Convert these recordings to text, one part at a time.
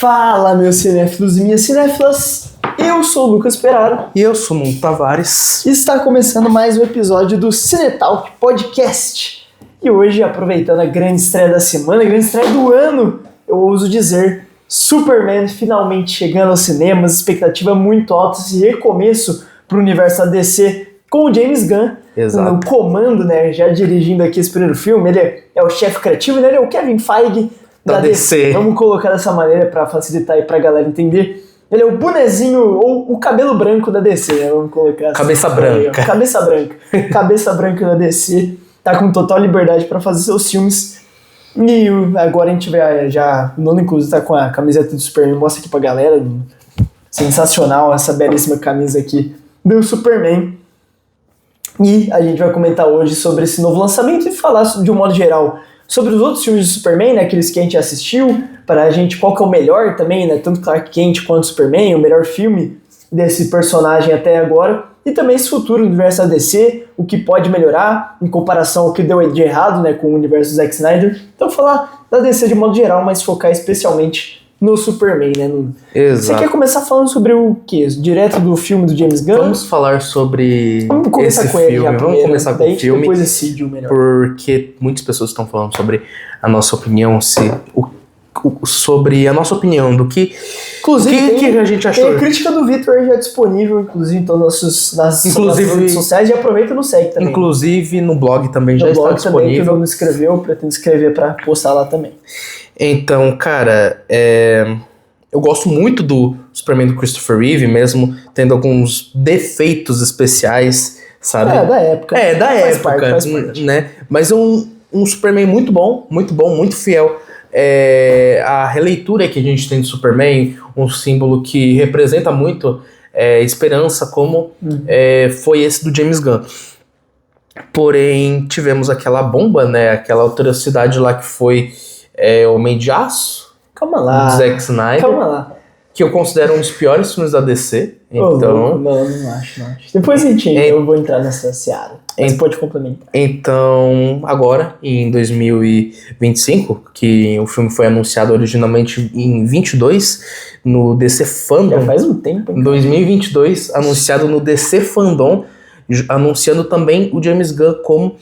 Fala, meus cinéfilos e minhas cinéfilas, eu sou o Lucas Peraro. E eu sou o Nuno Tavares. E está começando mais um episódio do Cinetalk Podcast. E hoje, aproveitando a grande estreia da semana, a grande estreia do ano, eu ouso dizer, Superman finalmente chegando aos cinemas, expectativa muito alta, esse recomeço para o universo da DC com o James Gunn. Exato. No comando, né, já dirigindo aqui esse primeiro filme. Ele é o chefe criativo, né, ele é o Kevin Feige da DC. Vamos colocar dessa maneira para facilitar aí pra galera entender. Ele é o bonezinho ou o cabelo branco da DC, né? Vamos colocar assim. Cabeça branca. Cabeça branca. Cabeça branca da DC. Tá com total liberdade pra fazer seus filmes. E agora a gente vê já... O Nono, inclusive, tá com a camiseta do Superman. Mostra aqui pra galera. Sensacional essa belíssima camisa aqui do Superman. E a gente vai comentar hoje sobre esse novo lançamento e falar de um modo geral sobre os outros filmes de Superman, né, aqueles que a gente assistiu, para a gente qual que é o melhor também, né, tanto Clark Kent quanto Superman, o melhor filme desse personagem até agora, e também esse futuro do universo da DC, o que pode melhorar em comparação ao que deu de errado, né, com o universo do Zack Snyder. Então falar da DC de modo geral, mas focar especialmente no Superman, né? Exato. Você quer começar falando sobre o quê? Direto do filme do James Gunn? Vamos falar sobre esse filme. Vamos começar com o filme. Depois decide o melhor. Porque muitas pessoas estão falando sobre a nossa opinião, sobre a nossa opinião do que... Inclusive, que a gente achou. Tem a crítica do Vitor já disponível, inclusive, em todas nas redes sociais, e aproveita no segue também. Inclusive, no blog também já está disponível. Também, que o Nuno escreveu, pretendo escrever para postar lá também. Então, cara, eu gosto muito do Superman do Christopher Reeve, mesmo tendo alguns defeitos especiais, sabe? Da época. Faz parte. Né? Mas é um Superman muito bom, muito fiel. A releitura que a gente tem de Superman, um símbolo que representa muito esperança, como foi esse do James Gunn. Porém, tivemos aquela bomba, né? Aquela atrocidade lá que foi Homem de Aço. Calma lá. Do Zack Snyder. Calma lá. Que eu considero um dos piores filmes da DC. Então... Não acho. Depois eu vou entrar nessa seara. Mas pode complementar. Então, agora, em 2025, que o filme foi anunciado originalmente em 22, no DC Fandom. Já faz um tempo, hein? Em 2022, anunciado no DC Fandom, anunciando também o James Gunn como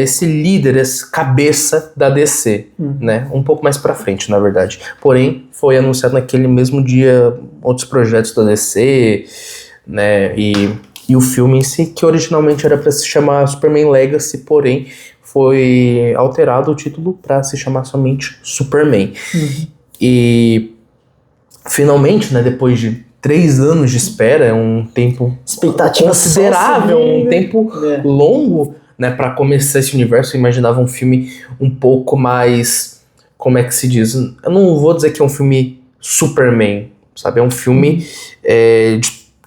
esse líder, essa cabeça da DC, né? Um pouco mais pra frente, na verdade. Porém, foi anunciado naquele mesmo dia outros projetos da DC, né? E o filme em si, que originalmente era para se chamar Superman Legacy, porém foi alterado o título para se chamar somente Superman. E finalmente, né, depois de 3 anos de espera, é um tempo considerável, um tempo longo, né, para começar esse universo. Eu imaginava um filme um pouco mais, como é que se diz? Eu não vou dizer que é um filme Superman, sabe? É um filme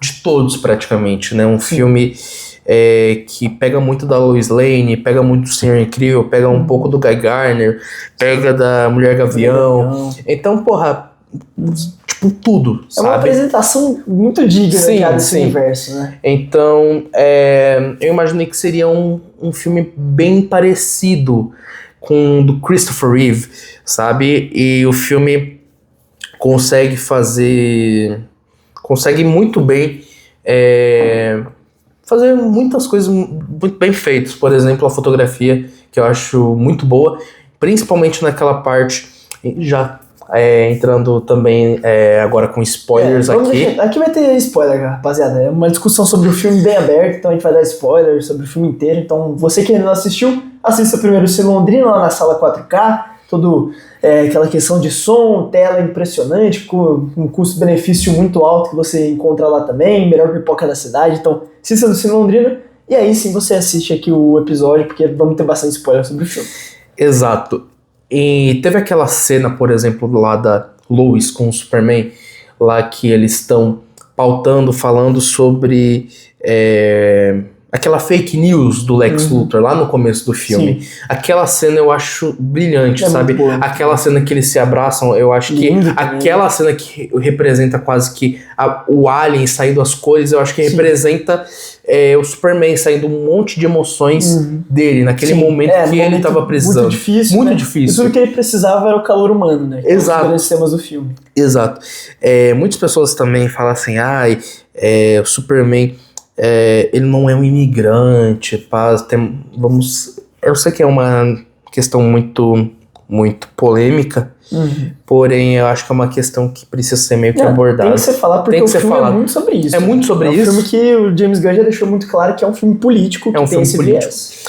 de todos praticamente, né? Um filme que pega muito da Lois Lane, pega muito do Senhor Incrível, pega um pouco do Guy Gardner, pega da Mulher Gavião. Então, porra, tipo, tudo, sabe? É uma apresentação muito digna desse universo, né? Então, eu imaginei que seria um filme bem parecido com o do Christopher Reeve, sabe? E o filme consegue muito bem fazer muitas coisas muito bem feitas. Por exemplo, a fotografia, que eu acho muito boa, principalmente naquela parte, já entrando também agora com spoilers aqui. Aqui vai ter spoiler, rapaziada. É uma discussão sobre o filme bem aberto, então a gente vai dar spoiler sobre o filme inteiro. Então, você que ainda não assistiu, assista primeiro o Londrina lá na sala 4K, aquela questão de som, tela impressionante, com um custo-benefício muito alto que você encontra lá também, melhor pipoca da cidade. Então, assista no Cine Londrina e aí sim você assiste aqui o episódio, porque vamos ter bastante spoiler sobre o filme. Exato. E teve aquela cena, por exemplo, lá da Lois com o Superman, lá que eles estão pautando, falando sobre aquela fake news do Lex Luthor lá no começo do filme. Sim. Aquela cena eu acho brilhante, sabe? Aquela cena que eles se abraçam, eu acho que aquela cena que representa quase que o alien saindo as cores, eu acho que representa o Superman saindo um monte de emoções dele, naquele momento que ele tava precisando. Muito difícil, Muito né? difícil. E tudo que ele precisava era o calor humano, né? Exato. Um dos grandes temas do filme. Exato. Muitas pessoas também falam assim, o Superman, ele não é um imigrante, eu sei que é uma questão muito, muito polêmica, porém eu acho que é uma questão que precisa ser meio que abordada. Tem que ser falado, porque o filme é muito sobre isso. É muito sobre isso. É um filme que o James Gunn já deixou muito claro que é um filme político, que tem esse viés.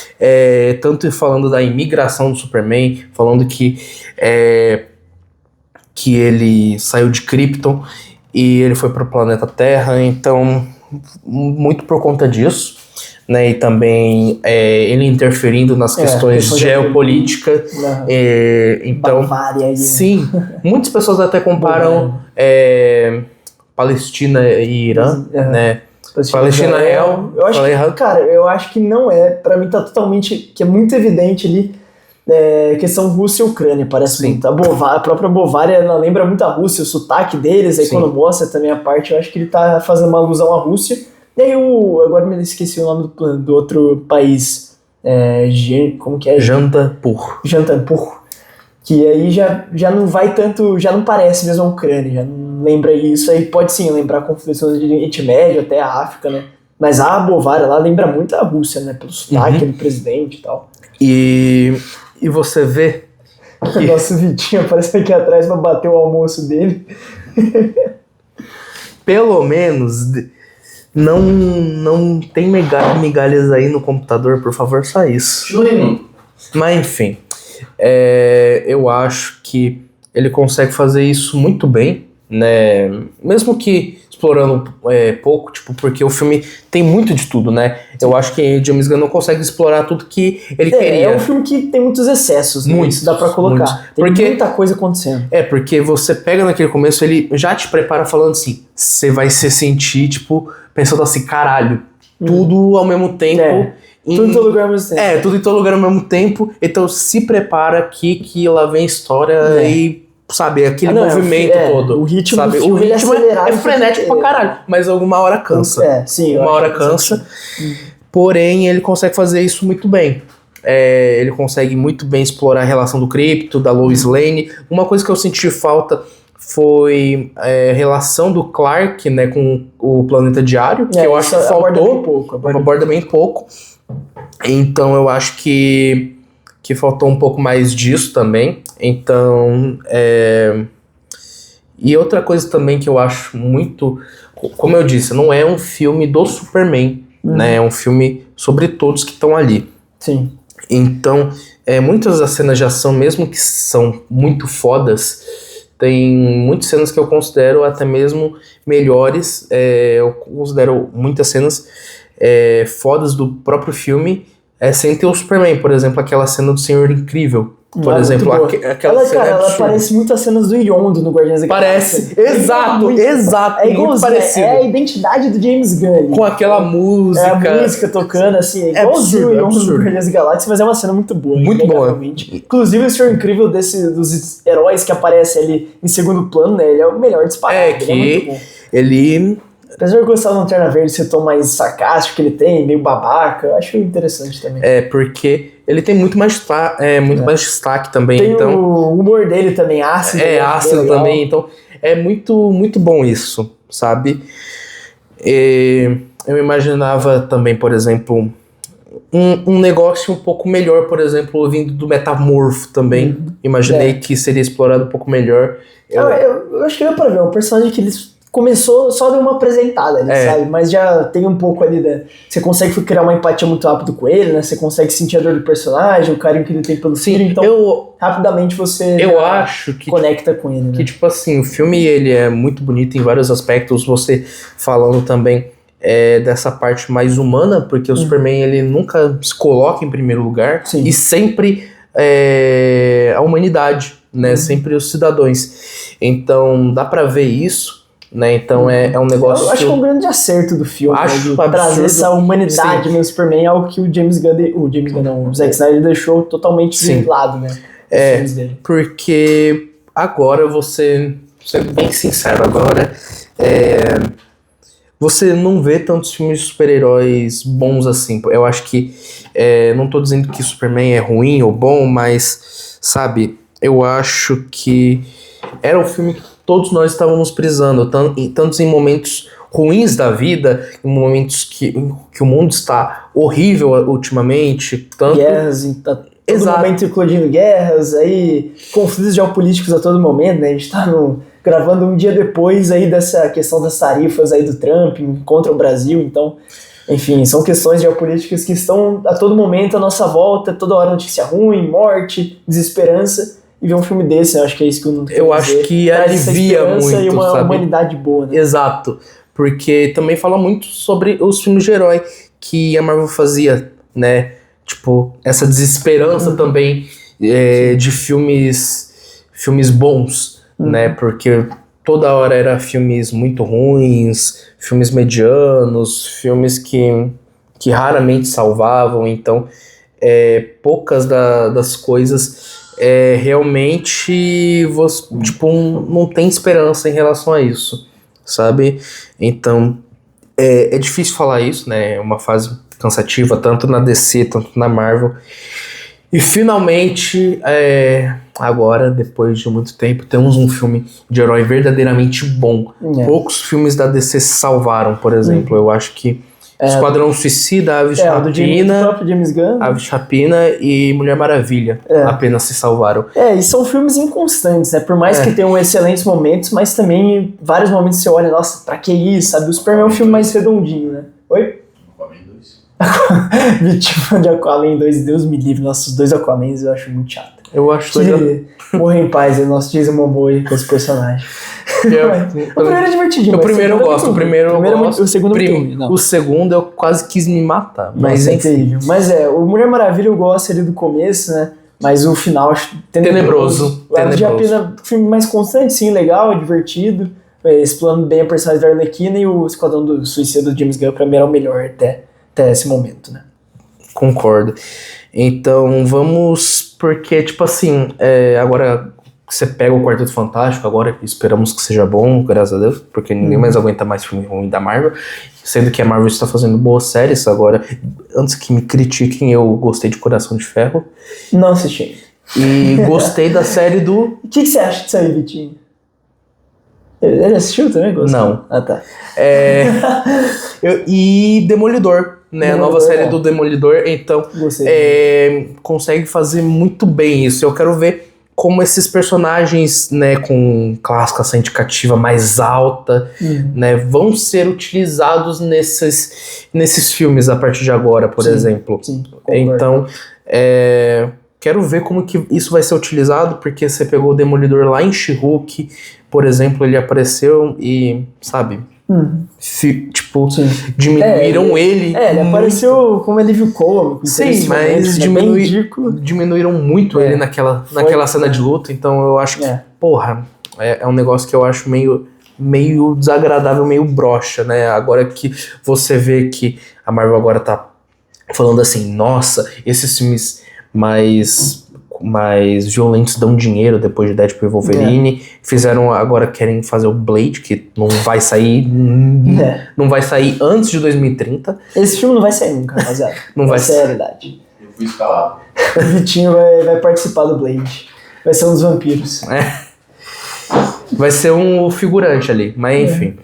Tanto falando da imigração do Superman, falando que ele saiu de Krypton e ele foi para o planeta Terra, então muito por conta disso, né? E também ele interferindo nas questões geopolíticas. Então, Bavária aí, sim, muitas pessoas até comparam Palestina e Irã, né? Palestina é eu acho que não é. Pra mim tá totalmente, que é muito evidente ali, questão Rússia e Ucrânia, parece muito. A própria Bavária, ela lembra muito a Rússia, o sotaque deles, aí quando mostra também a parte, eu acho que ele tá fazendo uma alusão à Rússia. E aí agora me esqueci o nome do outro país, como que é? Jantanpur. Que aí já não vai tanto, já não parece mesmo a Ucrânia, já não lembra isso, aí pode sim lembrar conflitos de Oriente Médio até a África, né? Mas a Bavária lá lembra muito a Rússia, né? Pelo sotaque do presidente e tal. E você vê que... Nosso Vitinho aparece aqui atrás pra bater o almoço dele. Pelo menos não tem migalhas aí no computador, por favor, só isso. Mas enfim, eu acho que ele consegue fazer isso muito bem, né? Mesmo que explorando pouco, porque o filme tem muito de tudo, né? Eu acho que o James Gunn não consegue explorar tudo que ele queria. É um filme que tem muitos excessos, né? Isso dá pra colocar. Tem muita coisa acontecendo. Porque você pega naquele começo, ele já te prepara falando assim, você vai se sentir, pensando assim, caralho, tudo ao mesmo tempo. Tudo em todo lugar ao mesmo tempo. Tudo em todo lugar ao mesmo tempo. Então se prepara aqui que lá vem a história e... Sabe, aquele movimento todo. O ritmo sabe? do filme É frenético pra caralho, mas alguma hora cansa. Uma hora cansa. Porém, ele consegue fazer isso muito bem. Ele consegue muito bem explorar a relação do Krypto, da Lois Lane. Uma coisa que eu senti falta foi a relação do Clark, né, com o Planeta Diário, que eu acho que faltou. Aborda bem pouco. Então, eu acho que faltou um pouco mais disso também. Então, e outra coisa também que eu acho muito... Como eu disse, não é um filme do Superman, né? É um filme sobre todos que estão ali. Sim. Então, muitas das cenas de ação, mesmo que são muito fodas, tem muitas cenas que eu considero até mesmo melhores. Eu considero muitas cenas fodas do próprio filme, sem ter o Superman. Por exemplo, aquela cena do Senhor Incrível. Por exemplo, aquela cena ela parece muito as cenas do Yondo no Guardiões da Galáxia. Exato. É igualzinho, parecido. É a identidade do James Gunn. Com aquela música. A música tocando, assim, é igualzinho o Yondo no Guardiões da Galáxia, mas é uma cena muito boa. Muito boa. Inclusive, o Senhor Incrível dos heróis que aparecem ali em segundo plano, né? Ele é o melhor disparado. Que muito bom. ele... Apesar de eu gostar do Lanterna Verde, esse tom mais sarcástico que ele tem, meio babaca, eu acho interessante também. Porque ele tem muito mais destaque também. Tem então, o humor dele também, ácido. Ácido também, então é muito, muito bom isso, sabe? Eu imaginava também, por exemplo, um negócio um pouco melhor, por exemplo, vindo do Metamorfo também. Imaginei que seria explorado um pouco melhor. Eu acho que deu pra ver, um personagem que eles... Começou, só deu uma apresentada ali, sabe? Mas já tem um pouco ali, você consegue criar uma empatia muito rápido com ele, né? Você consegue sentir a dor do personagem, o carinho que ele tem pelo filho, então rapidamente você acho que conecta com ele, né? Que, assim, o filme ele é muito bonito em vários aspectos, você falando também dessa parte mais humana, porque o Superman, ele nunca se coloca em primeiro lugar, e sempre a humanidade, né? Sempre os cidadãos. Então, dá pra ver isso, né? Então é um negócio... Eu acho que é um grande acerto do filme, acho né? Trazer essa humanidade no Superman é algo que o o Zack Snyder deixou totalmente de lado, né? Porque agora sendo bem sincero agora, você não vê tantos filmes de super-heróis bons assim. Eu acho que, não tô dizendo que Superman é ruim ou bom, mas, sabe, eu acho que era o filme que todos nós estávamos precisando, tanto em momentos ruins da vida, em momentos que o mundo está horrível ultimamente. Tanto... Guerras, tá todo momento eclodindo guerras, aí conflitos geopolíticos a todo momento, né? A gente tá gravando um dia depois aí dessa questão das tarifas aí do Trump contra o Brasil, então, enfim, são questões geopolíticas que estão a todo momento à nossa volta, toda hora notícia ruim, morte, desesperança. E ver um filme desse, eu acho que é isso que eu acho que alivia muito, e uma sabe? humanidade boa, né? Exato, porque também fala muito sobre os filmes de herói que a Marvel fazia, né? Tipo, essa desesperança também de filmes bons, né? Porque toda hora era filmes muito ruins, filmes medianos, filmes que raramente salvavam, então poucas das coisas realmente tipo, não tem esperança em relação a isso, sabe? Então é difícil falar isso, né? É uma fase cansativa, tanto na DC, tanto na Marvel. E finalmente, agora, depois de muito tempo, temos um filme de herói verdadeiramente bom. Poucos filmes da DC se salvaram, por exemplo. Eu acho que Esquadrão Suicida, Aves de Rapina, James Gunn, Aves de Rapina e Mulher Maravilha apenas se salvaram. E são filmes inconstantes, né? Por mais que tenham excelentes momentos, mas também vários momentos você olha, nossa, pra que isso, sabe? O Superman é um filme mais redondinho, né? Oi? Aquaman 2. Vítima de Aquaman 2, Deus me livre. Nossa, os dois Aquamans eu acho muito chato. Eu acho legal. Morrer em paz, é nosso Jason Momoa com esse personagem. O primeiro é divertidinho. O primeiro eu gosto. O primeiro eu gosto. O segundo é muito ruim. O segundo eu quase quis me matar. Mas é terrível. Mas o Mulher Maravilha eu gosto ali do começo, né? Mas o final acho tenebroso. O Aves de Rapina, filme mais constante, sim, legal, divertido. Explorando bem a personagem da Arlequina, e o Esquadrão do Suicida do James Gunn pra mim era o melhor até esse momento, né? Concordo. Então vamos, porque tipo assim, agora você pega o Quarteto Fantástico, agora esperamos que seja bom, graças a Deus, porque ninguém mais aguenta mais filme ruim da Marvel, sendo que a Marvel está fazendo boas séries agora. Antes que me critiquem, eu gostei de Coração de Ferro. Não assisti. E gostei da série do... O que você acha disso aí, Vitinho? Ele assistiu também? Gostou? Não. Ah, tá. E Demolidor, né? A nova série do Demolidor, então consegue fazer muito bem isso. Eu quero ver como esses personagens, né, com classe indicativa mais alta, né, vão ser utilizados nesses filmes a partir de agora, por exemplo. Sim, então, quero ver como que isso vai ser utilizado, porque você pegou o Demolidor lá em She-Hulk, por exemplo, ele apareceu e, sabe, diminuíram ele. Ele apareceu como alívio cômico. Sim, mas diminuíram muito ele naquela cena de luta, então eu acho que, porra, é um negócio que eu acho meio desagradável, meio broxa, né? Agora que você vê que a Marvel agora tá falando assim, nossa, esses filmes mais violentos dão dinheiro depois de Deadpool e Wolverine. Agora querem fazer o Blade, que não vai sair não vai sair antes de 2030. Esse filme não vai sair nunca, rapaziada. Não vai ser a realidade. Eu fui escalado. O Vitinho vai participar do Blade. Vai ser um dos vampiros. Vai ser um figurante ali, mas enfim.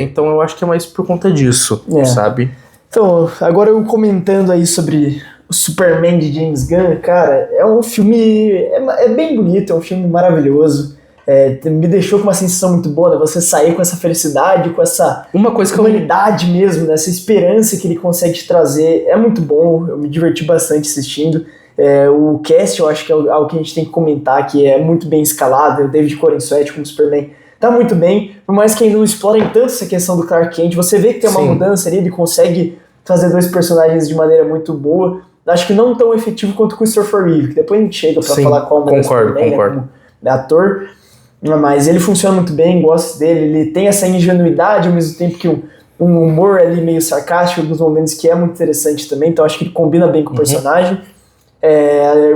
Então eu acho que é mais por conta disso, sabe? Então, agora eu comentando aí sobre o Superman de James Gunn, cara, é um filme, é bem bonito, é um filme maravilhoso, me deixou com uma sensação muito boa, né? Você sair com essa felicidade, com essa humanidade mesmo, né? Essa esperança que ele consegue te trazer, é muito bom, eu me diverti bastante assistindo. O cast, eu acho que é algo que a gente tem que comentar, que é muito bem escalado, o David Corenswet como Superman tá muito bem, por mais que ainda não explorem tanto essa questão do Clark Kent, você vê que tem uma mudança ali, ele consegue fazer dois personagens de maneira muito boa. Acho que não tão efetivo quanto o Christopher Reeve, que depois a gente chega pra falar qual é o Superman, como ator, mas ele funciona muito bem, gosto dele, ele tem essa ingenuidade ao mesmo tempo que um humor ali meio sarcástico em alguns momentos que é muito interessante também, então acho que ele combina bem com o personagem.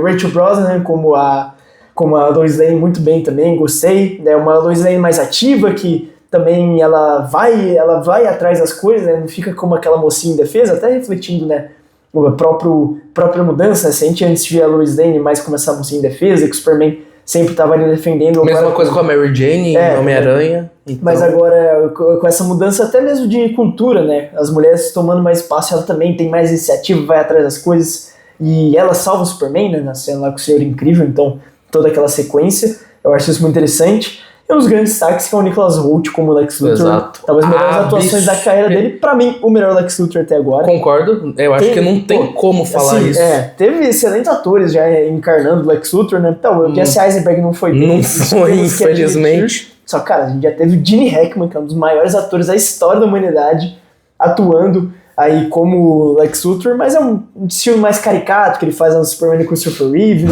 Rachel Brosnahan como a Lois Lane muito bem também, gostei, né? Uma Lois Lane mais ativa, que também ela vai atrás das coisas, né? Não fica como aquela mocinha indefesa, até refletindo, né? A própria mudança, né? Se a gente antes via a Lois Lane mais como essa mocinha indefesa, que o Superman sempre estava ali defendendo. Mesma coisa com a Mary Jane, Homem-Aranha. Então... Mas agora, com essa mudança até mesmo de cultura, né? As mulheres tomando mais espaço, ela também tem mais iniciativa, vai atrás das coisas. E ela salva o Superman, né? Na cena lá com o Senhor Incrível, então toda aquela sequência. Eu acho isso muito interessante. E os grandes destaques que é o Nicholas Hoult como Lex Luthor. Exato. Talvez as melhores atuações da carreira dele. Pra mim, o melhor Lex Luthor até agora. Concordo. Eu acho que não tem como falar assim, isso. Teve excelentes atores já encarnando o Lex Luthor, né? Então, o Jesse Eisenberg não foi bem. Não foi, infelizmente. Só, cara, a gente já teve o Gene Hackman, que é um dos maiores atores da história da humanidade, atuando aí como Lex Luthor, mas é um estilo mais caricato que ele faz no Superman e Christopher Reeve.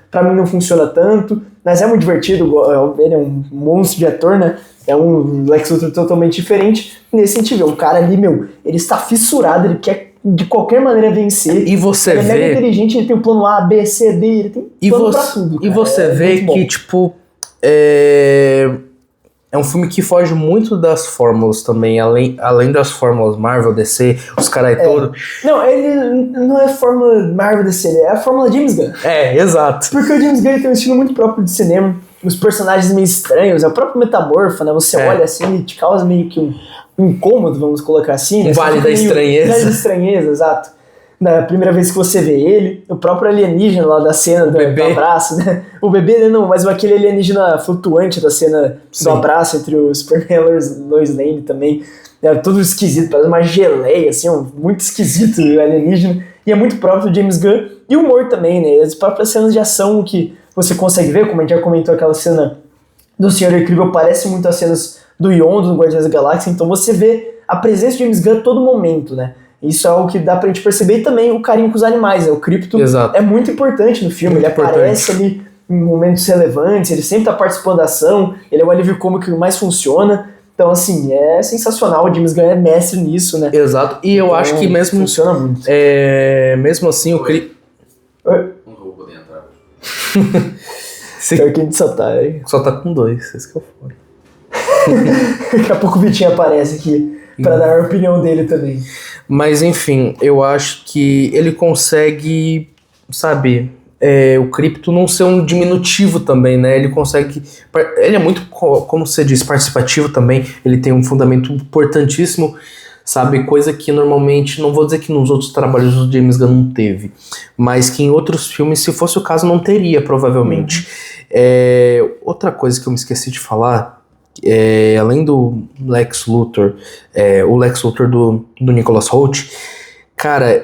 Pra mim não funciona tanto, mas é muito divertido. Ele é um monstro de ator, né? É um Lex Luthor totalmente diferente. Nesse sentido, um cara ali, ele está fissurado, ele quer de qualquer maneira vencer. E você ele vê... é mega inteligente, ele tem o plano A, B, C, D, ele tem plano pra tudo, cara. E você vê que, tipo... É um filme que foge muito das fórmulas também, além das fórmulas Marvel, DC, os caras todos. Não, ele não é fórmula Marvel, DC, ele é a fórmula James Gunn. Exato. Porque o James Gunn tem um estilo muito próprio de cinema, os personagens meio estranhos, é o próprio Metamorfo, né? Você olha assim e te causa meio que um incômodo, vamos colocar assim. Né? Vale da estranheza. Vale da estranheza, exato. Na primeira vez que você vê ele, o próprio alienígena lá da cena do abraço, né? O bebê, né? Não, mas aquele alienígena flutuante da cena do abraço entre o Superman e a Lois Lane também. É tudo esquisito, parece uma geleia, assim, muito esquisito o alienígena. E é muito próprio do James Gunn. E o humor também, né? As próprias cenas de ação que você consegue ver, como a gente já comentou, aquela cena do Senhor Incrível, parece muito as cenas do Yondo no Guardiões da Galáxia. Então você vê a presença de James Gunn a todo momento, né? Isso é algo que dá pra gente perceber, e também o carinho com os animais, né? O Krypto é muito importante no filme, ele aparece ali em momentos relevantes, ele sempre tá participando da ação, ele é o alívio cômico que mais funciona, então assim, é sensacional, o James Gunn é mestre nisso, né? Exato, e eu acho que mesmo... Funciona muito. Mesmo assim, o Krypto... Não vou poder entrar. Pior que a gente só tá com 2, esse que eu falo. Daqui a pouco o Vitinho aparece aqui pra dar a opinião dele também. Mas enfim, eu acho que ele consegue, sabe, o Krypto não ser um diminutivo também, né? Ele consegue... Ele é muito, como você disse, participativo também. Ele tem um fundamento importantíssimo, sabe? Coisa que normalmente, não vou dizer que nos outros trabalhos do James Gunn não teve, mas que em outros filmes, se fosse o caso, não teria, provavelmente. Outra coisa que eu me esqueci de falar... além do Lex Luthor, o Lex Luthor do Nicholas Hoult, cara,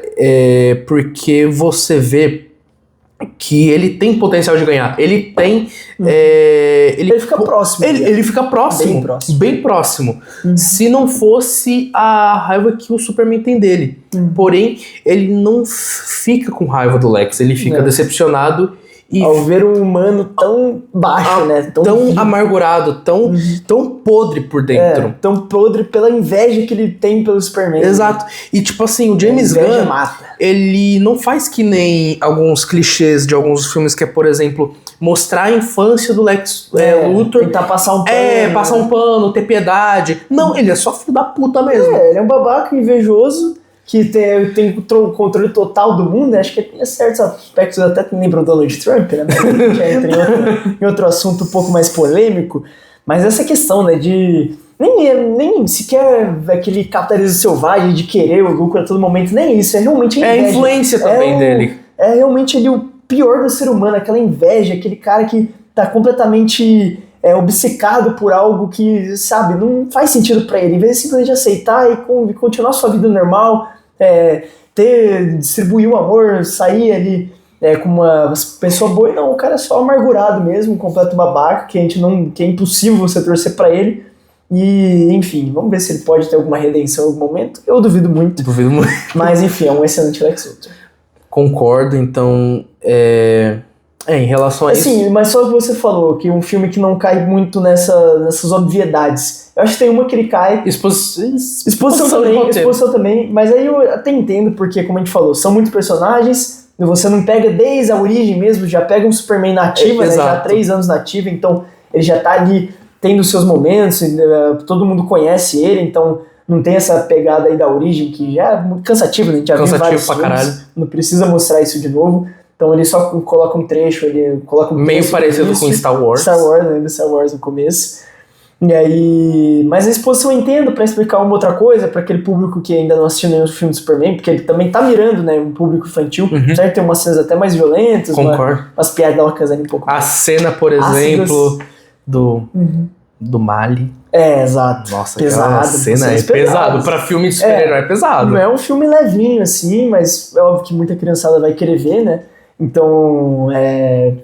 porque você vê que ele tem potencial de ganhar. Ele tem... ele fica próximo. Ele fica próximo. Bem próximo. Se não fosse a raiva que o Superman tem dele. Porém, ele não fica com raiva do Lex. Ele fica decepcionado. E ao ver um humano tão baixo, né? Tão amargurado, tão podre por dentro. Tão podre pela inveja que ele tem pelo Superman. Exato. E tipo assim, o James Gunn, ele não faz que nem alguns clichês de alguns filmes que é, por exemplo, mostrar a infância do Lex Luthor. Tentar passar um pano. Passar um pano, ter piedade. Não, ele é só filho da puta mesmo. Ele é um babaca invejoso. Que tem o controle total do mundo, né? Acho que tem certos aspectos até que lembram o Donald Trump, né? Mas já entra em outro assunto um pouco mais polêmico. Mas essa questão, né, de... Nem sequer aquele capitalismo selvagem de querer o lucro a todo momento, nem isso. É realmente a inveja. É a influência também dele. É realmente ali o pior do ser humano, aquela inveja, aquele cara que tá completamente... obcecado por algo que, sabe, não faz sentido pra ele. Em vez de simplesmente aceitar e continuar sua vida normal, distribuir o amor, sair ali com uma pessoa boa, e não, o cara é só amargurado mesmo, um completo babaca, que é impossível você torcer pra ele. E, enfim, vamos ver se ele pode ter alguma redenção em algum momento. Eu duvido muito. Mas, enfim, é um excelente Lex Luthor. Concordo, então, em relação a isso... Sim, mas só que você falou que um filme que não cai muito nessas obviedades. Eu acho que tem uma que ele cai... Exposição também, mas aí eu até entendo, porque, como a gente falou, são muitos personagens, você não pega desde a origem mesmo, já pega um Superman nativo, né, já há 3 anos nativo, então ele já tá ali tem dos seus momentos, todo mundo conhece ele, então não tem essa pegada aí da origem, que já é muito cansativo, né? A gente já viu vários pra filmes, caralho. não precisa mostrar isso de novo. Então ele só coloca um trecho, ele coloca um Meio trecho parecido início, com Star Wars. Star Wars no começo. E aí, mas a exposição eu entendo pra explicar uma outra coisa, pra aquele público que ainda não assistiu nenhum filme do Superman, porque ele também tá mirando, né, um público infantil, certo? Tem umas cenas até mais violentas, umas piadocas ali um pouco A mais cena, por exemplo, do Mali. Exato. Nossa, pesado, aquela cena é pesado. Pra filme de super-herói é pesado. Não é um filme levinho, assim, mas é óbvio que muita criançada vai querer ver, né? Então,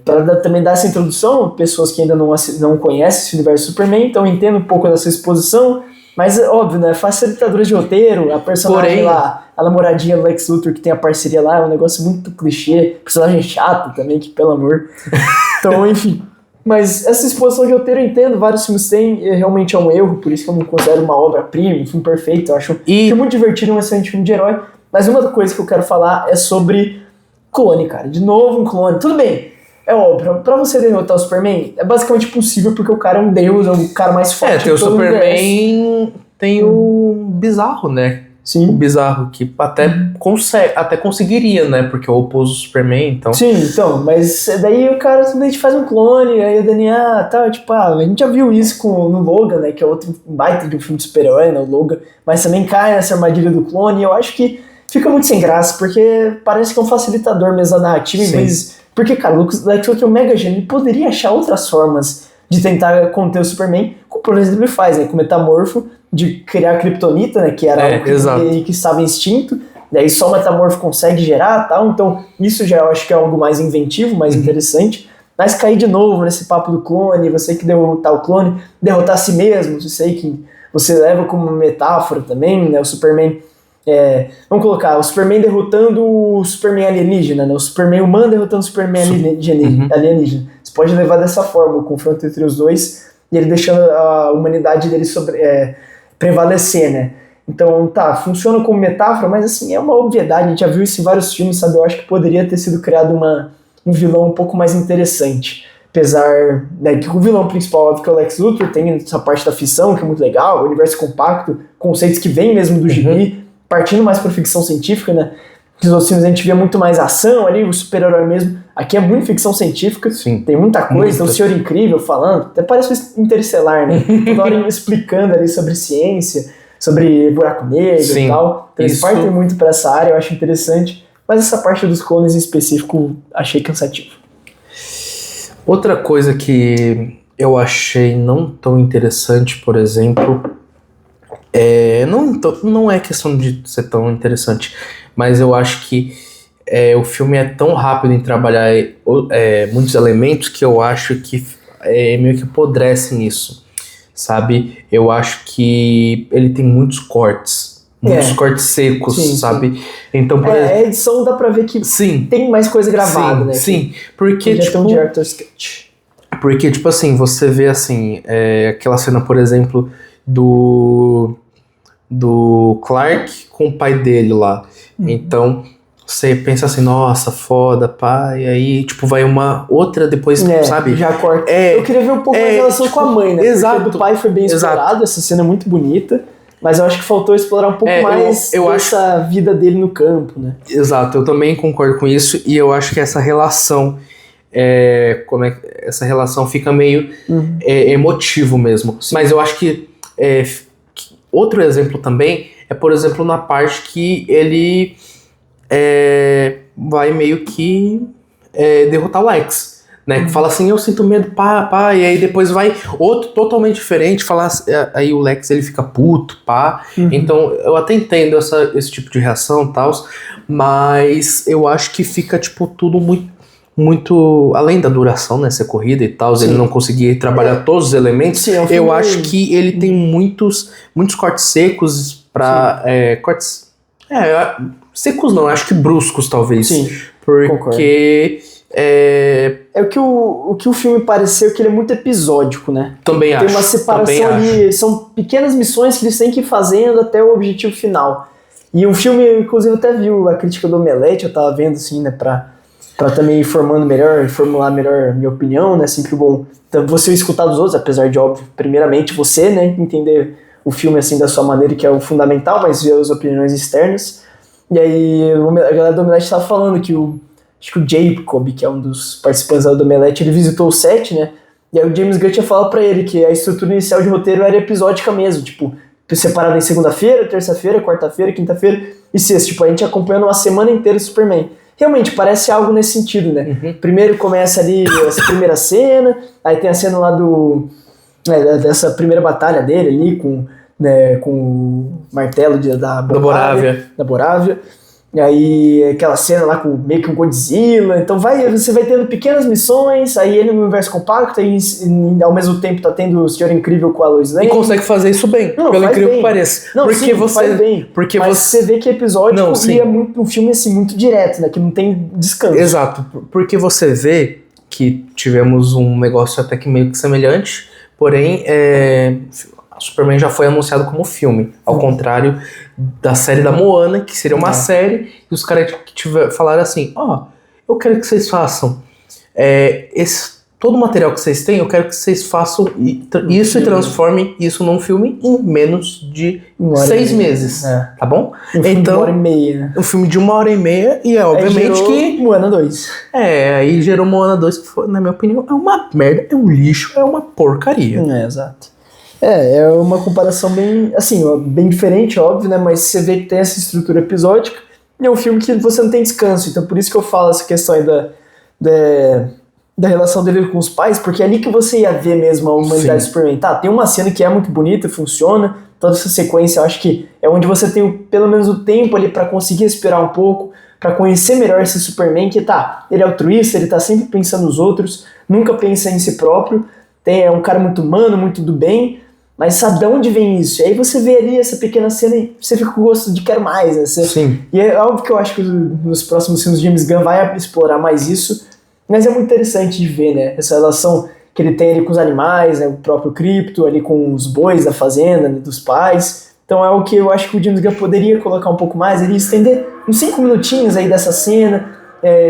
para também dar essa introdução, pessoas que ainda não conhecem esse universo Superman, então entendo um pouco dessa exposição, mas óbvio, né? Facilitadora de roteiro, a personagem lá, a namoradinha do Lex Luthor que tem a parceria lá, é um negócio muito clichê, personagem chato também, que pelo amor. Então, enfim. Mas essa exposição de roteiro eu entendo, vários filmes têm, realmente é um erro, por isso que eu não considero uma obra-prima, um filme perfeito, eu acho que é muito divertido, um excelente filme de herói. Mas uma coisa que eu quero falar é sobre clone, cara. De novo um clone. Tudo bem, é óbvio, pra você derrotar o Superman, é basicamente impossível, porque o cara é um deus, é o cara mais forte tem o Superman, tem o Bizarro, né? Sim. O Bizarro, que até conseguiria, né? Porque é o oposto do Superman, então... Sim, então, mas daí o cara simplesmente faz um clone, aí o DNA tal, tipo, a gente já viu isso no Logan, né? Que é outro baita de um filme de super-herói, né? O Logan, mas também cai nessa armadilha do clone, e eu acho que fica muito sem graça, porque parece que é um facilitador mesmo da narrativa, em vez... Porque, cara, o Lex Luthor é um mega gênio, ele poderia achar outras formas de tentar conter o Superman, como por exemplo ele faz, né? Com o Metamorfo, de criar a Kryptonita, né? Que era algo que estava em extinto, daí só o Metamorfo consegue gerar, tal, então isso já eu acho que é algo mais inventivo, mais interessante. Mas cair de novo nesse papo do clone, você que derrotar o clone, derrotar a si mesmo, isso aí que você leva como uma metáfora também, né? O Superman... vamos colocar, o Superman derrotando o Superman alienígena, né? O Superman humano derrotando o Superman alienígena. Você pode levar dessa forma o confronto entre os dois e ele deixando a humanidade dele prevalecer, né? Então, funciona como metáfora, mas assim, é uma obviedade, a gente já viu isso em vários filmes, sabe? Eu acho que poderia ter sido criado um vilão um pouco mais interessante. Apesar, né, que o vilão principal, óbvio, que é o Lex Luthor, tem essa parte da ficção, que é muito legal, o universo compacto, conceitos que vêm mesmo do gibi, partindo mais para ficção científica, né? Nos outros filmes a gente via muito mais ação ali, o super-herói mesmo. Aqui é muito ficção científica, tem muita coisa, tem o Senhor Incrível falando, até parece um Interestelar, né? Toda hora explicando ali sobre ciência, sobre buraco negro e tal. Então eles partem muito para essa área, eu acho interessante. Mas essa parte dos clones em específico, achei cansativo. Outra coisa que eu achei não tão interessante, por exemplo... não é questão de ser tão interessante, mas eu acho que o filme é tão rápido em trabalhar muitos elementos que eu acho que meio que apodrece nisso, sabe? Eu acho que ele tem muitos cortes secos, sabe? Sim. Então, por exemplo, a edição dá pra ver que tem mais coisa gravada, né? Sim, porque já tem um director's cut. Porque, tipo assim, você vê assim, aquela cena, por exemplo, do Clark com o pai dele lá. Então, você pensa assim, nossa, foda, pai, e aí, tipo, vai uma outra depois, sabe? Já corta. Eu queria ver um pouco mais a relação com a mãe, né? Exato. Porque do pai foi bem explorado, essa cena é muito bonita, mas eu acho que faltou explorar um pouco mais essa vida dele no campo, né? Exato, eu também concordo com isso, e eu acho que essa relação... essa relação fica meio emotivo mesmo. Sim. Mas eu acho que outro exemplo também é, por exemplo, na parte que ele vai meio que derrotar o Lex, né? Que fala assim, eu sinto medo, pá, e aí depois vai outro totalmente diferente, falar, aí o Lex ele fica puto, pá. Então eu até entendo esse tipo de reação e tal, mas eu acho que fica tipo tudo muito além da duração, né, ser corrida e tal, ele não conseguir trabalhar todos os elementos. Sim, eu acho que ele tem muitos cortes secos para cortes secos não, acho que bruscos talvez. Sim, porque o que o filme pareceu que ele é muito episódico, né? Também acho. Tem uma separação ali, são pequenas missões que eles têm que ir fazendo até o objetivo final. E o filme, inclusive, eu até viu a crítica do Omelete, eu tava vendo assim, né, pra Pra também ir formando melhor, formular melhor minha opinião, né? Sempre bom você escutar dos outros, apesar de, óbvio, primeiramente você, né? Entender o filme assim da sua maneira, que é o fundamental, mas ver as opiniões externas. E aí a galera do Omelete tava falando que acho que o Jacob, que é um dos participantes do Omelete, ele visitou o set, né? E aí o James Gunn tinha falado pra ele que a estrutura inicial de roteiro era episódica mesmo, tipo, separado em segunda-feira, terça-feira, quarta-feira, quinta-feira e sexta. Tipo, a gente acompanhando uma semana inteira o Superman. Realmente, parece algo nesse sentido, né? Primeiro começa ali essa primeira cena, aí tem a cena lá dessa primeira batalha dele ali com o martelo da Borávia. E aí aquela cena lá com meio que um Godzilla. Então você vai tendo pequenas missões, aí ele no universo compacto, e ao mesmo tempo tá tendo o Senhor Incrível com a Lois Lane. E consegue fazer isso bem, pelo incrível que pareça. Não, porque sim, faz bem. Mas você vê que episódio é muito um filme assim, muito direto, né? Que não tem descanso. Exato, porque você vê que tivemos um negócio até que meio que semelhante, porém Superman já foi anunciado como filme, ao contrário da série da Moana, que seria uma série, e os caras falaram assim, eu quero que vocês façam todo o material que vocês têm, eu quero que vocês façam isso e transformem isso num filme em menos de 6 meses, tá bom? Um filme de 1h30, né? Um filme de 1h30, e obviamente que... Moana 2. Aí gerou Moana 2, que foi, na minha opinião, é uma merda, é um lixo, é uma porcaria. Exato. É uma comparação bem, assim, bem diferente, óbvio, né? Mas você vê que tem essa estrutura episódica e é um filme que você não tem descanso. Então por isso que eu falo essa questão aí da relação dele com os pais, porque é ali que você ia ver mesmo a humanidade do Superman. Tá, tem uma cena que é muito bonita, funciona, toda essa sequência eu acho que é onde você tem pelo menos o tempo ali pra conseguir esperar um pouco, pra conhecer melhor esse Superman, que ele é altruísta, ele tá sempre pensando nos outros, nunca pensa em si próprio, é um cara muito humano, muito do bem. Mas sabe de onde vem isso? E aí você vê ali essa pequena cena e você fica com o gosto de quero mais, né? Sim. E é óbvio que eu acho que nos próximos filmes James Gunn vai explorar mais isso, mas é muito interessante de ver, né? Essa relação que ele tem ali com os animais, né? O próprio Krypto, ali com os bois da fazenda, né? Dos pais. Então é o que eu acho que o James Gunn poderia colocar um pouco mais ali, estender uns 5 minutinhos aí dessa cena,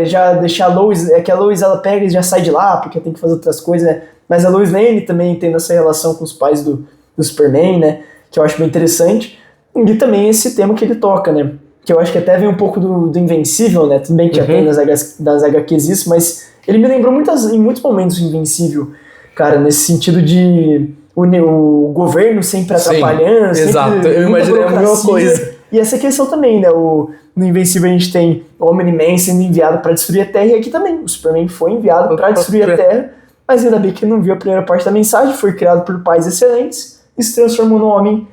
já deixar a Lois, que a Lois ela pega e já sai de lá, porque tem que fazer outras coisas, né? Mas a Lois Lane também tem essa relação com os pais do Superman, né, que eu acho bem interessante, e também esse tema que ele toca, né, que eu acho que até vem um pouco do Invencível, né, tudo bem que já tem nas HQs isso, mas ele me lembrou em muitos momentos o Invencível, cara, nesse sentido de o governo sempre atrapalhando, sempre exato, eu imaginei a mesma coisa. E essa questão também, né, no Invencível a gente tem o Omni-Man sendo enviado para destruir a Terra, e aqui também, o Superman foi enviado para destruir a Terra, mas ainda bem que ele não viu a primeira parte da mensagem, foi criado por pais excelentes, e se transformou no homem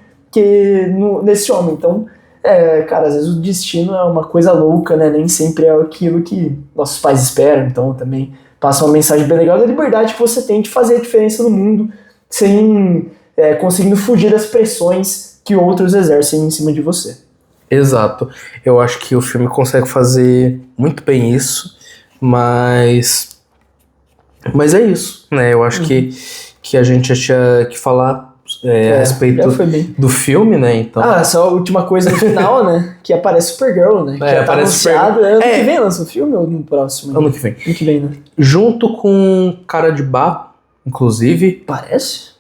nesse homem. Então, cara, às vezes o destino é uma coisa louca, né? Nem sempre é aquilo que nossos pais esperam. Então, também passa uma mensagem bem legal da liberdade que você tem de fazer a diferença no mundo sem conseguindo fugir das pressões que outros exercem em cima de você. Exato. Eu acho que o filme consegue fazer muito bem isso, mas é isso, né? Eu acho que a gente tinha que falar a respeito do filme, né? Então... só a última coisa no final, né? Que aparece Supergirl, né? Que tá anunciado. Ano que vem lança o filme ou no próximo? Ano que vem. Ano que vem, né? Junto com Cara de Barro, inclusive. Parece?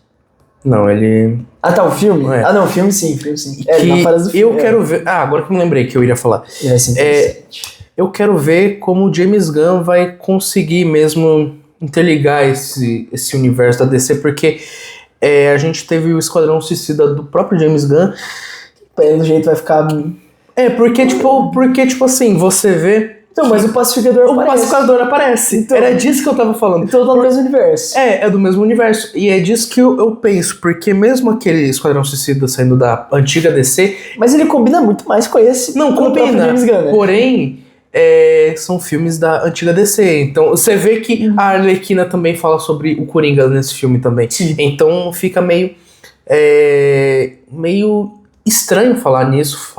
Não, ele... tá, o filme? Não, o filme sim, filme sim. Que do filme, eu quero ver... agora que eu me lembrei que eu iria falar. Eu quero ver como o James Gunn vai conseguir mesmo interligar esse universo da DC, porque a gente teve o Esquadrão Suicida do próprio James Gunn. Pelo jeito vai ficar... porque assim, você vê... Então, mas o Pacificador aparece. Então, era disso que eu tava falando. Então tá do mesmo universo. É do mesmo universo. E é disso que eu penso, porque mesmo aquele Esquadrão Suicida saindo da antiga DC... Mas ele combina muito mais com esse... Não, combina. James Gunn, né? Porém... são filmes da antiga DC. Então, você vê que a Arlequina também fala sobre o Coringa nesse filme também. Sim. Então, fica meio estranho falar nisso.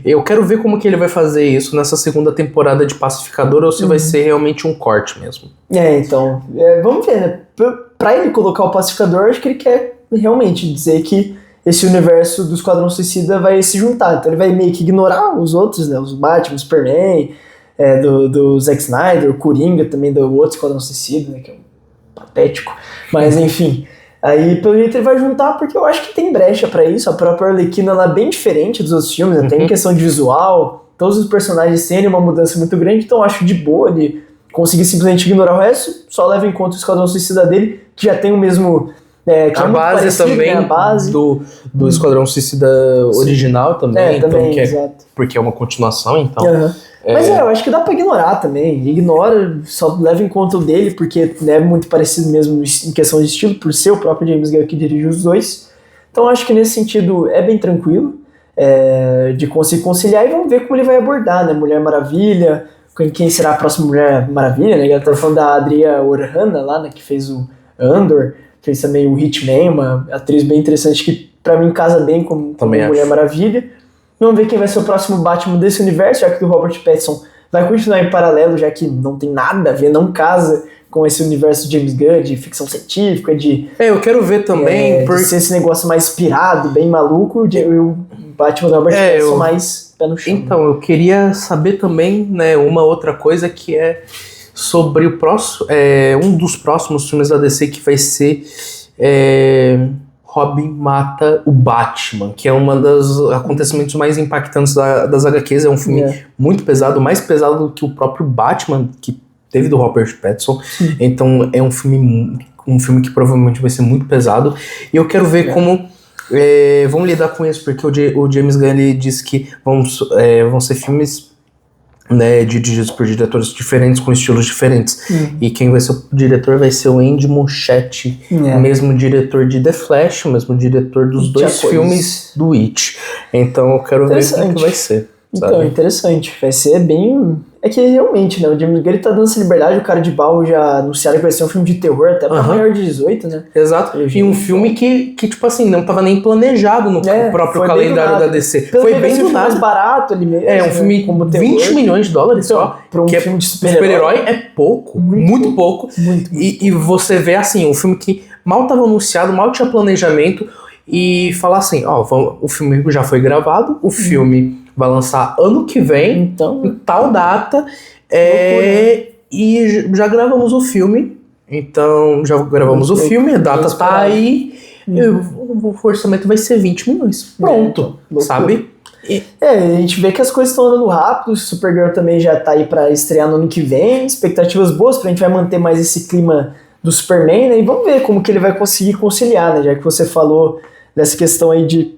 Eu quero ver como que ele vai fazer isso nessa segunda temporada de Pacificador, ou se vai ser realmente um corte mesmo. Então, vamos ver, né? Pra ele colocar o Pacificador, acho que ele quer realmente dizer que esse universo do Esquadrão Suicida vai se juntar. Então ele vai meio que ignorar os outros, né? Os Batman, o Superman, do Zack Snyder, o Coringa também do outro Esquadrão Suicida, né, que é um patético, mas enfim. Aí, pelo jeito, ele vai juntar, porque eu acho que tem brecha pra isso. A própria Arlequina, ela é bem diferente dos outros filmes, até em questão de visual. Todos os personagens têm uma mudança muito grande, então eu acho de boa ele conseguir simplesmente ignorar o resto, só leva em conta o Esquadrão Suicida dele, que já tem o mesmo... que a é base parecido, também, né? A base do Esquadrão Suicida original também, então, também, exato. Porque é uma continuação, então... Mas eu acho que dá pra ignorar também. Ignora, só leva em conta o dele, porque é muito parecido mesmo em questão de estilo, por ser o próprio James Gunn que dirigiu os dois. Então acho que nesse sentido é bem tranquilo de conseguir conciliar, e vamos ver como ele vai abordar, né? Mulher Maravilha, quem será a próxima Mulher Maravilha, né? Ele tá falando da Adria Orhana lá, né? Que fez o Andor, fez também o Hitman, uma atriz bem interessante que pra mim casa bem com Mulher Maravilha. Vamos ver quem vai ser o próximo Batman desse universo, já que o Robert Pattinson vai continuar em paralelo, já que não tem nada a ver, não casa com esse universo de James Gunn, de ficção científica, eu quero ver também... de ser esse negócio mais inspirado, bem maluco, e o Batman do Robert Pattinson mais pé no chão. Então, eu queria saber também, né, uma outra coisa que é sobre o próximo... um dos próximos filmes da DC que vai ser... Robin mata o Batman, que é um dos acontecimentos mais impactantes das HQs. É um filme muito pesado, mais pesado do que o próprio Batman que teve do Robert Pattinson. Então é um filme que provavelmente vai ser muito pesado. E eu quero ver como vão lidar com isso, porque o James Gunn ele disse que vão ser filmes, né, dirigidos por diretores diferentes, com estilos diferentes. E quem vai ser o diretor vai ser o Andy Muschietti, o mesmo diretor de The Flash, o mesmo diretor dos dois filmes do It. Então eu quero ver como que vai ser. Sabe? Então, interessante. Vai ser bem... É que realmente, né, o James Gunn ele tá dando essa liberdade, o cara de Baú já anunciaram que vai ser um filme de terror até pra maior de 18, né? Exato. E um filme que, tipo assim, não tava nem planejado no próprio calendário da DC. Foi bem do nada. Mais barato ali mesmo. Um filme com 20 milhões de dólares então, só. Pra um que filme de super-herói é pouco. Muito pouco. E você vê, assim, um filme que mal tava anunciado, mal tinha planejamento, e falar assim, o filme já foi gravado, o filme vai lançar ano que vem, então, em tal data, e já gravamos o filme. Então, já gravamos o filme, a data tá aí, e o orçamento vai ser 20 milhões. Pronto, sabe? A gente vê que as coisas estão andando rápido, Supergirl também já tá aí pra estrear no ano que vem, expectativas boas, a gente vai manter mais esse clima do Superman, né? E vamos ver como que ele vai conseguir conciliar, né? Já que você falou dessa questão aí de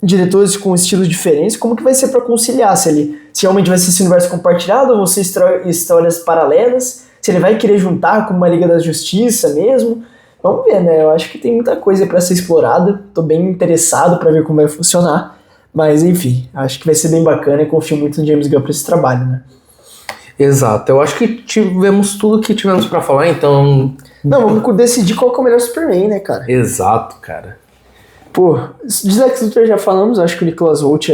diretores com estilos diferentes, como que vai ser para conciliar? Se realmente vai ser esse universo compartilhado ou vão ser histórias paralelas? Se ele vai querer juntar com uma Liga da Justiça mesmo? Vamos ver, né? Eu acho que tem muita coisa para ser explorada. Tô bem interessado para ver como vai funcionar. Mas, enfim, acho que vai ser bem bacana e confio muito no James Gunn para esse trabalho, né? Exato. Eu acho que tivemos tudo que tivemos para falar, então... Não, vamos decidir qual que é o melhor Superman, né, cara? Exato, cara. Pô, de Lex Luthor já falamos, acho que o Nicholas Hoult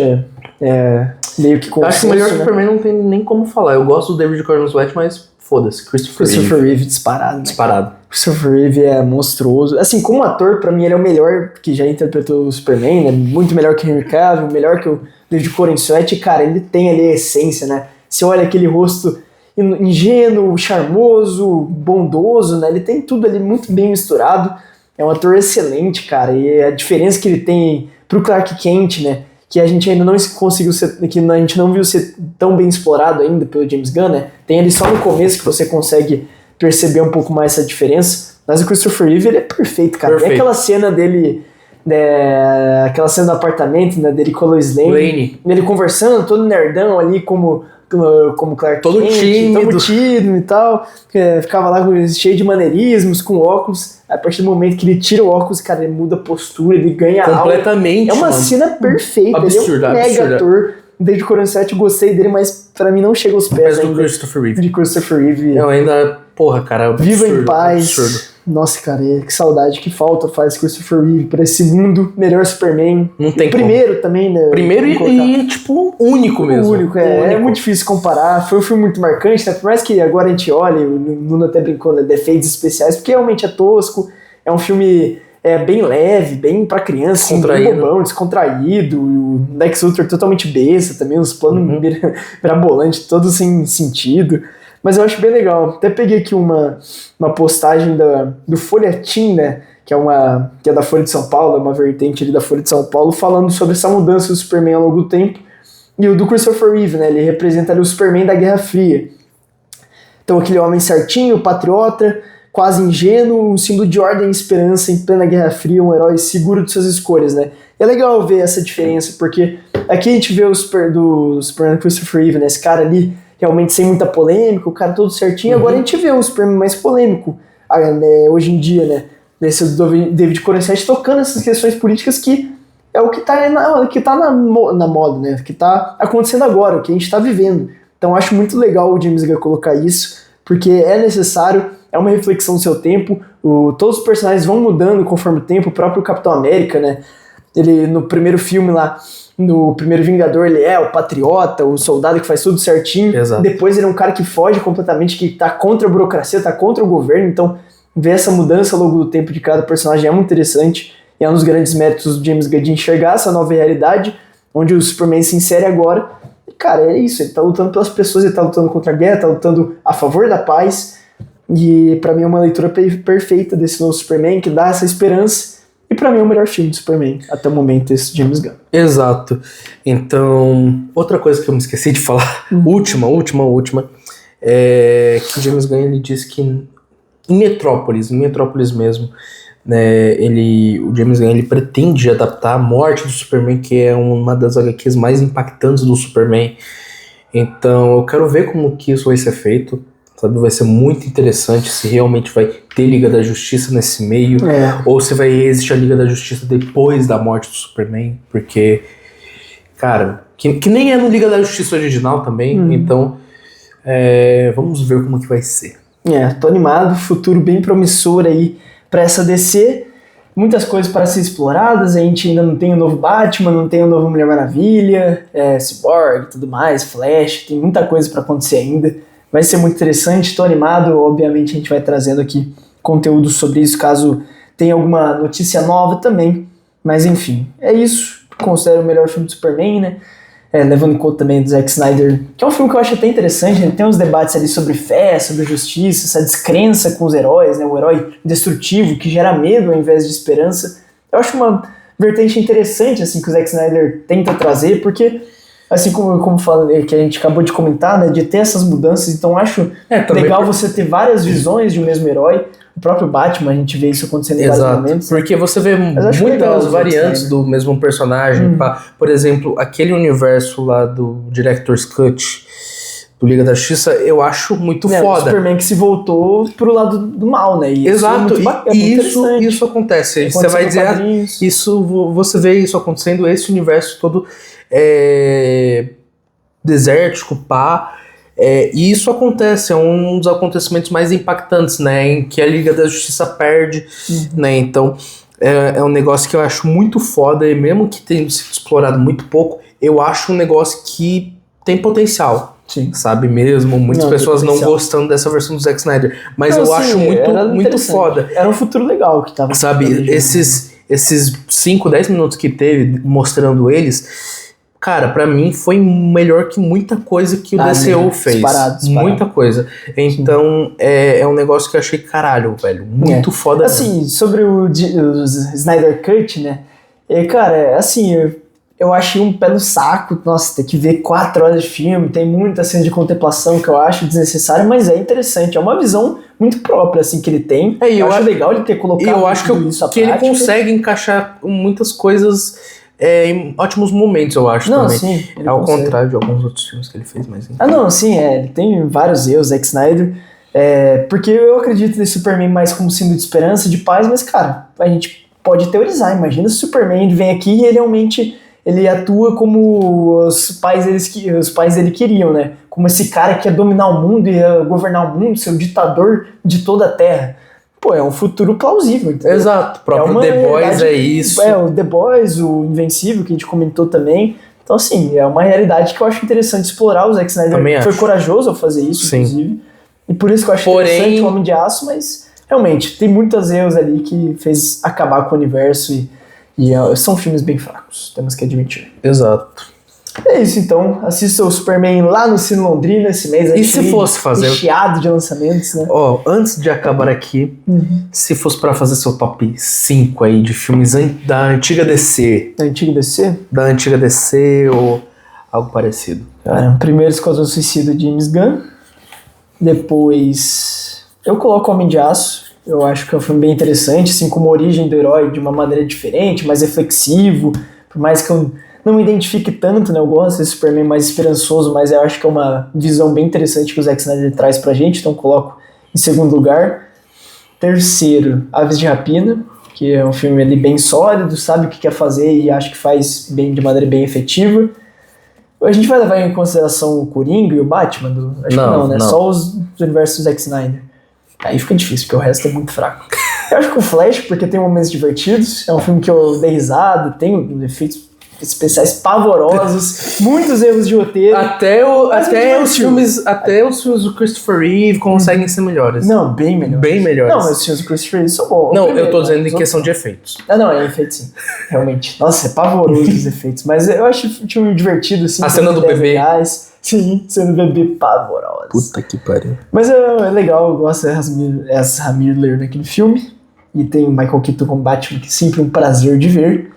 é meio que consenso, acho que o melhor Superman não tem nem como falar. Eu gosto do David Gordon Sweat, mas foda-se, Christopher Reeve disparado. Né? Disparado. Christopher Reeve é monstruoso. Assim, como ator, pra mim ele é o melhor que já interpretou o Superman, né? Muito melhor que o Henry Cavill, melhor que o David Gordon Sweat. Cara, ele tem ali a essência, né? Você olha aquele rosto ingênuo, charmoso, bondoso, né? Ele tem tudo ali muito bem misturado. É um ator excelente, cara, e a diferença que ele tem pro Clark Kent, né, que a gente ainda não conseguiu ser, que a gente não viu ser tão bem explorado ainda pelo James Gunn, né, tem ele só no começo que você consegue perceber um pouco mais essa diferença, mas o Christopher Reeve, ele é perfeito, cara, e aquela cena dele, aquela cena do apartamento, né, dele com a Lois Lane, ele conversando, todo nerdão ali, como Clark todo Kent, todo tímido e tal, ficava lá cheio de maneirismos, com óculos. A partir do momento que ele tira o óculos, cara, ele muda a postura, ele ganha completamente, alma. É uma cena perfeita, absurda, ele é um mega ator. Desde o Coron 7 eu gostei dele, mas pra mim não chega aos pés ainda. Do Christopher Reeve. De Christopher Reeve. Eu ainda, porra, cara, absurdo, Viva em paz. Absurdo. Nossa, cara, que saudade, que falta faz Christopher Reeve pra esse mundo, melhor Superman. Não tem primeiro como. Também, né? Primeiro e, tipo, único mesmo. Único, é muito difícil comparar. Foi um filme muito marcante, né? Por mais que agora a gente olhe, o Nuno até brincou, né? Defeitos especiais, porque realmente é tosco. É um filme é bem leve, bem pra criança, assim, bem bobão, descontraído, o Lex Luthor totalmente besta também, os planos mirabolantes, todos sem sentido. Mas eu acho bem legal. Até peguei aqui uma postagem do Folhetim, né? Que é da Folha de São Paulo, é uma vertente ali da Folha de São Paulo, falando sobre essa mudança do Superman ao longo do tempo. E o do Christopher Reeve, né? Ele representa ali o Superman da Guerra Fria. Então aquele homem certinho, patriota, quase ingênuo, um símbolo de ordem e esperança em plena Guerra Fria, um herói seguro de suas escolhas, né? E é legal ver essa diferença, porque aqui a gente vê do Superman Christopher Reeve, né? Esse cara ali realmente sem muita polêmica, o cara todo certinho. Agora a gente vê um Superman mais polêmico, né, hoje em dia, né? Nesse do David Corensete tocando essas questões políticas que é o que tá na moda, né? O que tá acontecendo agora, o que a gente tá vivendo. Então acho muito legal o James Gunn colocar isso, porque é necessário, é uma reflexão do seu tempo, todos os personagens vão mudando conforme o tempo, o próprio Capitão América, né? Ele, no primeiro filme lá, no primeiro Vingador, ele é o patriota, o soldado que faz tudo certinho. Exato. Depois ele é um cara que foge completamente, que tá contra a burocracia, tá contra o governo. Então, ver essa mudança ao longo do tempo de cada personagem é muito interessante. E é um dos grandes méritos do James Gunn de enxergar essa nova realidade, onde o Superman se insere agora. E, cara, é isso. Ele tá lutando pelas pessoas, ele tá lutando contra a guerra, tá lutando a favor da paz. E pra mim é uma leitura perfeita desse novo Superman, que dá essa esperança. E pra mim é o melhor filme do Superman, até o momento, esse James Gunn. Exato. Então, outra coisa que eu me esqueci de falar, última, é que o James Gunn, ele disse que em Metrópolis mesmo, né, o James Gunn, ele pretende adaptar a morte do Superman, que é uma das HQs mais impactantes do Superman. Então, eu quero ver como que isso vai ser feito. Sabe, vai ser muito interessante se realmente vai ter Liga da Justiça nesse meio, ou se vai existir a Liga da Justiça depois da morte do Superman, porque, cara, que nem é no Liga da Justiça original também, então vamos ver como que vai ser. Tô animado, futuro bem promissor aí pra essa DC, muitas coisas para ser exploradas, a gente ainda não tem o novo Batman, não tem o novo Mulher Maravilha, Cyborg e tudo mais, Flash, tem muita coisa pra acontecer ainda. Vai ser muito interessante, tô animado, obviamente a gente vai trazendo aqui conteúdo sobre isso, caso tenha alguma notícia nova também, mas enfim, é isso, considero o melhor filme do Superman, né, levando em conta também do Zack Snyder, que é um filme que eu acho até interessante, ele tem uns debates ali sobre fé, sobre justiça, essa descrença com os heróis, né, o herói destrutivo que gera medo ao invés de esperança, eu acho uma vertente interessante assim que o Zack Snyder tenta trazer, porque assim como falei, que a gente acabou de comentar, né, de ter essas mudanças, então acho legal você ter várias visões de um mesmo herói. O próprio Batman, a gente vê isso acontecendo em vários momentos. Porque você vê muitas variantes do mesmo personagem. Por exemplo, aquele universo lá do Director's Cut, do Liga da Justiça, eu acho muito foda. O Superman que se voltou pro lado do mal, né? E exato, isso acontece. Você vai dizer, você vê isso acontecendo, esse universo todo desértico, e isso acontece, é um dos acontecimentos mais impactantes, né, em que a Liga da Justiça perde, né, então é um negócio que eu acho muito foda, e mesmo que tenha sido explorado muito pouco, eu acho um negócio que tem potencial. Sim. Sabe mesmo, muitas pessoas não gostando dessa versão do Zack Snyder, mas eu acho muito foda. Era um futuro legal que tava. Sabe, esses 5, 10 minutos que teve mostrando eles, cara, pra mim foi melhor que muita coisa que o DCU fez. Disparado. Muita coisa. Então, é um negócio que eu achei, caralho, velho, muito foda. Assim, mesmo. Sobre o Snyder Cut, né, cara, assim, eu achei um pé no saco, nossa, ter que ver 4 horas de filme, tem muita cena de contemplação que eu acho desnecessária, mas é interessante, é uma visão muito própria, assim, que ele tem. Eu acho legal ele ter colocado eu acho que ele consegue encaixar muitas coisas em ótimos momentos, eu acho, também. Sim, ao contrário de alguns outros filmes que ele fez, mas... Ele tem vários erros, Zack Snyder, porque eu acredito nesse Superman mais como símbolo de esperança, de paz, mas, cara, a gente pode teorizar, imagina se o Superman vem aqui e ele realmente... ele atua como os pais dele queriam, né? Como esse cara que ia dominar o mundo, ia governar o mundo, ser o ditador de toda a Terra. Pô, é um futuro plausível, entendeu? Exato, o próprio The Boys é isso. O The Boys, o Invencível, que a gente comentou também. Então, assim, é uma realidade que eu acho interessante explorar. O Zack Snyder foi corajoso ao fazer isso, inclusive. E por isso que eu acho interessante o Homem de Aço, mas... realmente, tem muitos erros ali que fez acabar com o universo e são filmes bem fracos, temos que admitir. Exato. É isso então, assista o Superman lá no Cine Londrina esse mês. E se fosse fazer... recheado de lançamentos, né? Antes de acabar aqui, se fosse pra fazer seu top 5 aí de filmes da antiga DC. Da antiga DC? Da antiga DC ou algo parecido. Cara, primeiro Esquadrão Suicida de James Gunn. Depois eu coloco Homem de Aço. Eu acho que é um filme bem interessante, assim, como a origem do herói de uma maneira diferente, mais reflexivo. Por mais que eu não me identifique tanto, né? Eu gosto desse Superman mais esperançoso, mas eu acho que é uma visão bem interessante que o Zack Snyder traz pra gente, então coloco em segundo lugar. Terceiro, Aves de Rapina, que é um filme ali bem sólido, sabe o que quer fazer e acho que faz bem, de maneira bem efetiva. A gente vai levar em consideração o Coringa e o Batman? Acho que não, né? Não. Só os universos do Zack Snyder. Aí fica difícil, porque o resto é muito fraco. Eu acho que o Flash, porque tem momentos divertidos, é um filme que eu dei risada, tem efeitos especiais pavorosos, muitos erros de roteiro. Até os filmes do Christopher Reeve conseguem ser melhores. Não, bem melhores. Bem melhores. Não, os filmes do Christopher Reeve são bons. Não, eu tô dizendo em questão de efeitos. Não, é efeito sim. Realmente. Nossa, é pavoroso os efeitos. Mas eu acho o filme divertido, assim. A cena do bebê. Legais. Sim, cena do bebê pavorosa. Puta que pariu. Mas é legal, eu gosto da Ezra Miller naquele filme. E tem o Michael Keaton como Batman, que é sempre um prazer de ver.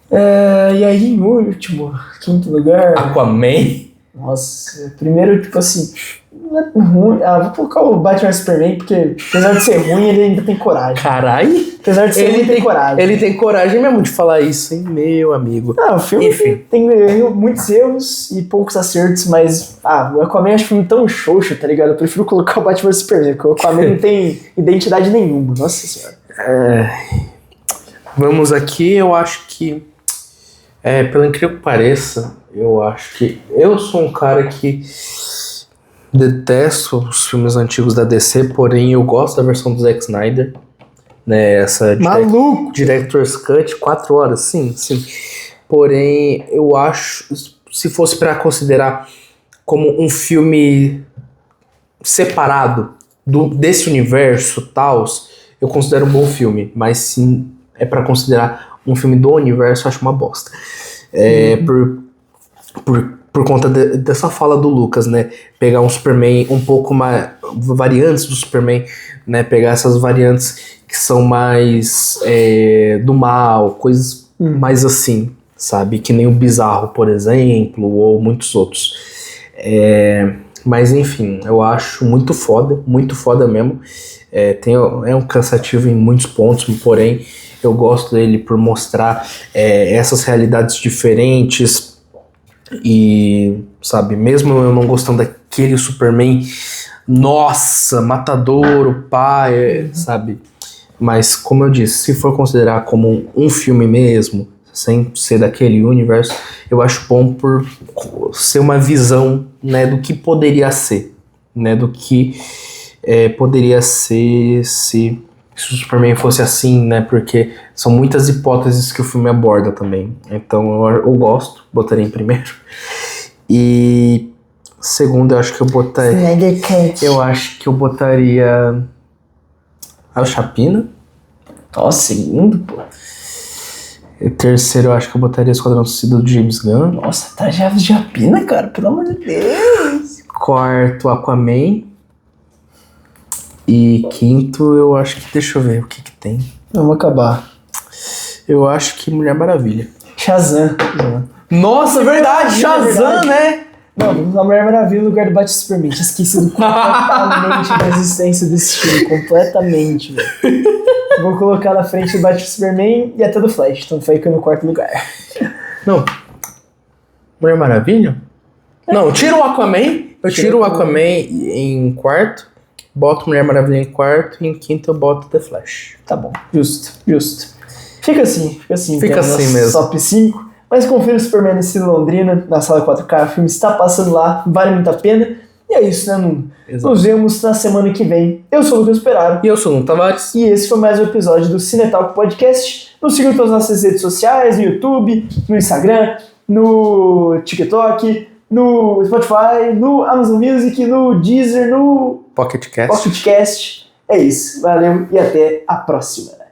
E aí, em último, quinto lugar... Aquaman. Nossa, primeiro, tipo assim... Não é ruim. Vou colocar o Batman Superman, porque apesar de ser ruim, ele ainda tem coragem. Caralho. Apesar de ser ruim, ele tem coragem. Ele tem coragem mesmo de falar isso, hein, meu amigo. O filme tem muitos erros e poucos acertos, mas o Aquaman eu acho um filme tão xoxo, tá ligado? Eu prefiro colocar o Batman Superman, porque o Aquaman não tem identidade nenhuma, nossa senhora. Vamos aqui, eu acho que... pelo incrível que pareça, eu acho que... Eu sou um cara que detesto os filmes antigos da DC, porém eu gosto da versão do Zack Snyder. Né, essa Maluco! Director's Cut, 4 horas, sim. Porém, eu acho... Se fosse pra considerar como um filme separado desse universo, tals, eu considero um bom filme. Mas sim, é pra considerar um filme do universo, eu acho uma bosta. Por conta dessa fala do Lucas, né? Pegar um Superman um pouco mais... Variantes do Superman, né? Pegar essas variantes que são mais do mal, coisas mais assim, sabe? Que nem o Bizarro, por exemplo, ou muitos outros. Mas enfim, eu acho muito foda mesmo. É um cansativo em muitos pontos, porém eu gosto dele por mostrar essas realidades diferentes. E, sabe, mesmo eu não gostando daquele Superman, nossa, matador, o pai, sabe? Mas, como eu disse, se for considerar como um filme mesmo, sem ser daquele universo, eu acho bom por ser uma visão, né, do que poderia ser, né, do que poderia ser se o Superman fosse assim, né, porque são muitas hipóteses que o filme aborda também. Então eu gosto, botaria em primeiro. E segundo, eu acho que eu botaria a Chapina. Nossa, segundo, pô. E terceiro, eu acho que eu botaria Esquadrão Suicida do James Gunn. Nossa, tá Aves de Rapina, cara, pelo amor de Deus. Quarto, Aquaman. E quinto, eu acho que... Deixa eu ver o que tem. Vamos acabar. Eu acho que Mulher Maravilha. Shazam. Nossa, verdade! Shazam, né? Não, a Mulher Maravilha no lugar do Batman Superman. Tinha esquecido completamente da existência desse filme. Completamente, velho. Vou colocar na frente do Batman Superman e até do Flash. Então foi aqui no quarto lugar. Não. Mulher Maravilha? Não, tira o Aquaman. Eu tiro o Aquaman em quarto. Boto Mulher Maravilha em quarto e em quinto eu boto The Flash. Tá bom, justo. Fica assim. Fica assim mesmo. Top 5. Mas confira o Superman nesse Londrina, na sala 4K. O filme está passando lá, vale muito a pena. E é isso, né, Nuno? Nos vemos na semana que vem. Eu sou o Lucas Peraro. E eu sou o Nuno Tavares. E esse foi mais um episódio do Cinetalk Podcast. Nos sigam em todas as nossas redes sociais, no YouTube, no Instagram, no TikTok, no Spotify, no Amazon Music, no Deezer, no Pocket Cast. É isso. Valeu e até a próxima.